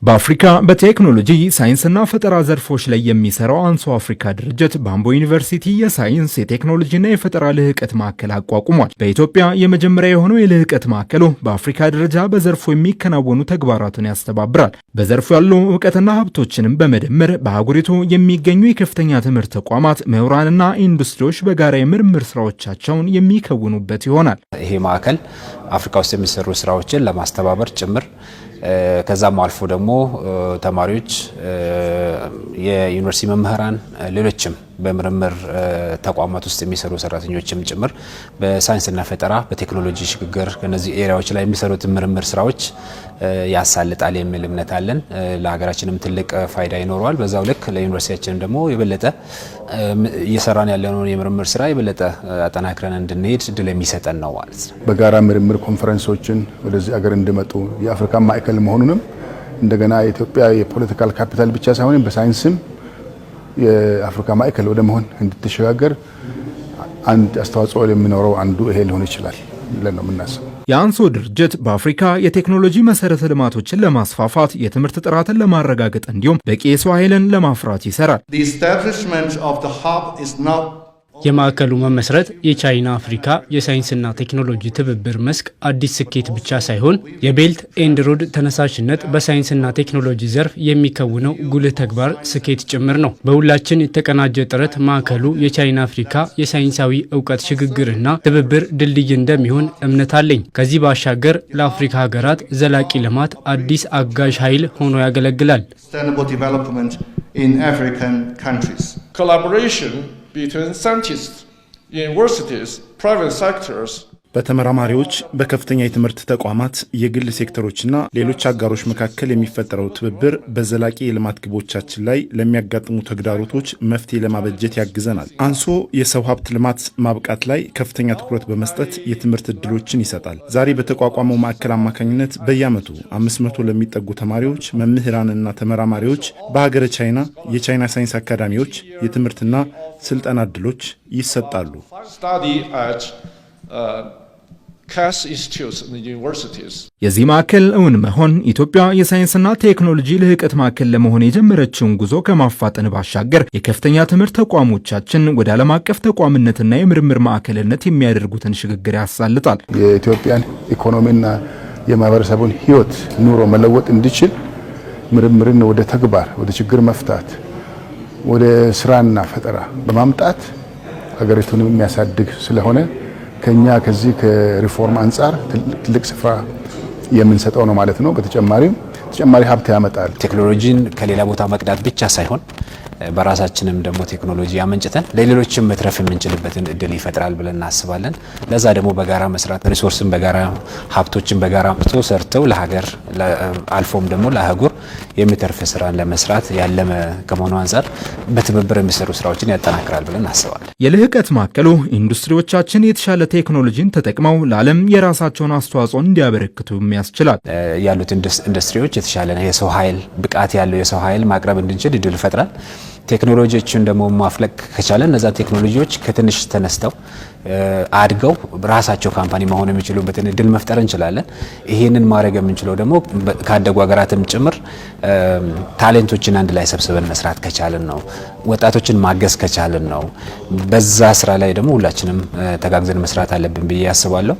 በአፍሪካ በቴክኖሎጂ ሳይንስና ፈጠራ ዘርፎች ላይ የሚሰራው አንሶ አፍሪካ ድርጅት በአምቦ ዩኒቨርሲቲ የሳይንስ የቴክኖሎጂና የፈጠራ ልህቀት ማዕከል አቋቁሟል። በኢትዮጵያ የመጀመሪያ የሆነው የልህቀት ማዕከሉ በአፍሪካ ደረጃ በዘርፉ የሚከናወኑ ተግባራትን ያስተባብራል። በዘርፉ ያሉ እውቀትና ሀብቶችንም በመደመር በአህጉሪቱ የሚገኙ የከፍተኛ ትምህርት ተቋማት፣ ምሁራንና ኢንዱስትሪዎች በጋራ የምርምር ስራዎቻቸውን የሚከውኑበት ይሆናል። ይሄ ማዕከል አፍሪካ ውስጥ የሚሰሩ ስራዎችን ለማስተባበር ጭምር ከዛም አልፎ ደግሞ ተማሪዎች፣ የዩኒቨርሲቲ መምህራን፣ ሌሎችም በምርምር ተቋማት ውስጥ የሚሰሩ ሰራተኞችም ጭምር በሳይንስና ፈጠራ በቴክኖሎጂ ሽግግር ከነዚህ ኤሪያዎች ላይ የሚሰሩት ምርምር ስራዎች ያሳልጣል የሚል እምነት አለን። ለሀገራችንም ትልቅ ፋይዳ ይኖረዋል። በዛው ልክ ለዩኒቨርሲቲያችንም ደግሞ የበለጠ እየሰራን ያለነውን የምርምር ስራ የበለጠ አጠናክረን እንድንሄድ እድል የሚሰጠን ነው ማለት ነው። በጋራ ምርምር ኮንፈረንሶችን ወደዚህ አገር እንዲመጡ የአፍሪካ ማዕከል መሆኑንም እንደገና የኢትዮጵያ የፖለቲካል ካፒታል ብቻ ሳይሆን በሳይንስም የአፍሪካ ማዕከል ወደ መሆን እንድትሸጋገር አንድ አስተዋጽኦ የሚኖረው አንዱ ይሄ ሊሆን ይችላል ብለን ነው የምናስበው። የአንሶ ድርጅት በአፍሪካ የቴክኖሎጂ መሰረተ ልማቶችን ለማስፋፋት፣ የትምህርት ጥራትን ለማረጋገጥ እንዲሁም በቂ የሰው ኃይልን ለማፍራት ይሰራል። የማዕከሉ መመስረት የቻይና አፍሪካ የሳይንስና ቴክኖሎጂ ትብብር መስክ አዲስ ስኬት ብቻ ሳይሆን የቤልት ኤንድ ሮድ ተነሳሽነት በሳይንስና ቴክኖሎጂ ዘርፍ የሚከውነው ጉልህ ተግባር ስኬት ጭምር ነው። በሁላችን የተቀናጀ ጥረት ማዕከሉ የቻይና አፍሪካ የሳይንሳዊ እውቀት ሽግግርና ትብብር ድልድይ እንደሚሆን እምነት አለኝ። ከዚህ ባሻገር ለአፍሪካ ሀገራት ዘላቂ ልማት አዲስ አጋዥ ኃይል ሆኖ ያገለግላል። between scientists, universities, private sectors. በተመራማሪዎች በከፍተኛ የትምህርት ተቋማት የግል ሴክተሮችና ሌሎች አጋሮች መካከል የሚፈጠረው ትብብር በዘላቂ የልማት ግቦቻችን ላይ ለሚያጋጥሙ ተግዳሮቶች መፍትሄ ለማበጀት ያግዘናል። አንሶ የሰው ሀብት ልማት ማብቃት ላይ ከፍተኛ ትኩረት በመስጠት የትምህርት እድሎችን ይሰጣል። ዛሬ በተቋቋመው ማዕከል አማካኝነት በየዓመቱ 500 ለሚጠጉ ተማሪዎች፣ መምህራንና ተመራማሪዎች በሀገረ ቻይና የቻይና ሳይንስ አካዳሚዎች የትምህርትና ስልጠና እድሎች ይሰጣሉ። የዚህ ማዕከል እውን መሆን ኢትዮጵያ የሳይንስና ቴክኖሎጂ ልህቀት ማዕከል ለመሆን የጀመረችውን ጉዞ ከማፋጠን ባሻገር የከፍተኛ ትምህርት ተቋሞቻችን ወደ ዓለም አቀፍ ተቋምነትና የምርምር ማዕከልነት የሚያደርጉትን ሽግግር ያሳልጣል። የኢትዮጵያን ኢኮኖሚና የማህበረሰቡን ህይወት ኑሮ መለወጥ እንዲችል ምርምርን ወደ ተግባር፣ ወደ ችግር መፍታት፣ ወደ ስራና ፈጠራ በማምጣት ሀገሪቱን የሚያሳድግ ስለሆነ ከኛ ከዚህ ከሪፎርም አንጻር ትልቅ ስፍራ የምንሰጠው ነው ማለት ነው። ተጨማሪ ሀብት ያመጣል። ቴክኖሎጂን ከሌላ ቦታ መቅዳት ብቻ ሳይሆን በራሳችንም ደግሞ ቴክኖሎጂ ያመንጭተን ለሌሎችም መትረፍ የምንችልበትን እድል ይፈጥራል ብለን እናስባለን። ለዛ ደግሞ በጋራ መስራት፣ ሪሶርስን በጋራ ሀብቶችን በጋራ አምጥቶ ሰርተው ለሀገር አልፎም ደግሞ ለአህጉር የሚተርፍ ስራን ለመስራት ያለመ ከመሆኑ አንጻር በትብብር የሚሰሩ ስራዎችን ያጠናክራል ብለን እናስባለን። የልህቀት ማዕከሉ ኢንዱስትሪዎቻችን የተሻለ ቴክኖሎጂን ተጠቅመው ለዓለም የራሳቸውን አስተዋጽኦ እንዲያበረክቱ ያስችላል። ያሉት ኢንዱስትሪዎች የተሻለ የሰው ኃይል ብቃት ያለው የሰው ኃይል ማቅረብ እንድንችል እድል ይፈጥራል። ቴክኖሎጂዎችን ደግሞ ማፍለቅ ከቻለ እነዛ ቴክኖሎጂዎች ከትንሽ ተነስተው አድገው ራሳቸው ካምፓኒ መሆን የሚችሉበትን እድል መፍጠር እንችላለን። ይሄንን ማድረግ የምንችለው ደግሞ ካደጉ ሀገራትም ጭምር ታሌንቶችን አንድ ላይ ሰብስበን መስራት ከቻለን ነው። ወጣቶችን ማገዝ ከቻለን ነው። በዛ ስራ ላይ ደግሞ ሁላችንም ተጋግዘን መስራት አለብን ብዬ አስባለሁ።